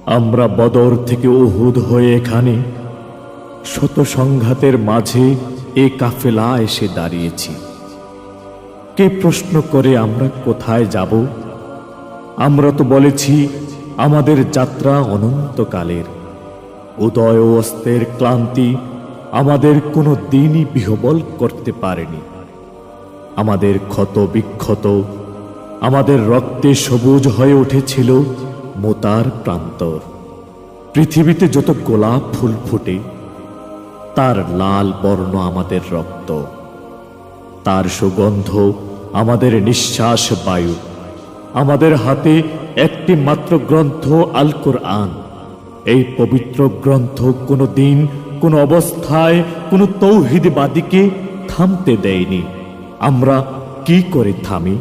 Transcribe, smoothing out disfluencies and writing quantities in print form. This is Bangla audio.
আমরা বদর থেকে উহুদ হয়ে এখানে শত সংঘাতের মাঝে এ কাফেলা এসে দাঁড়িয়েছি। কে প্রশ্ন করে আমরা কোথায় যাব? আমরা তো বলেছি আমাদের যাত্রা অনন্তকালের। উদয় ও অস্তের ক্লান্তি আমাদের কোনো দিনই বিহবল করতে পারেনি। আমাদের ক্ষত বিক্ষত, আমাদের রক্তে সবুজ হয়ে উঠেছিল মোতার প্রান্তর। পৃথিবীতে যত গোলাপ ফুল ফুটে তার লাল বর্ণ আমাদের রক্ত, তার সুগন্ধ আমাদের নিঃশ্বাস বায়ু। আমাদের হাতে একটি মাত্র গ্রন্থ আল কুরআন। এই পবিত্র গ্রন্থ কোনো দিন, কোনো অবস্থায়, কোনো তৌহিদবাদীকে থামতে দেয়নি। আমরা কি করে থামি?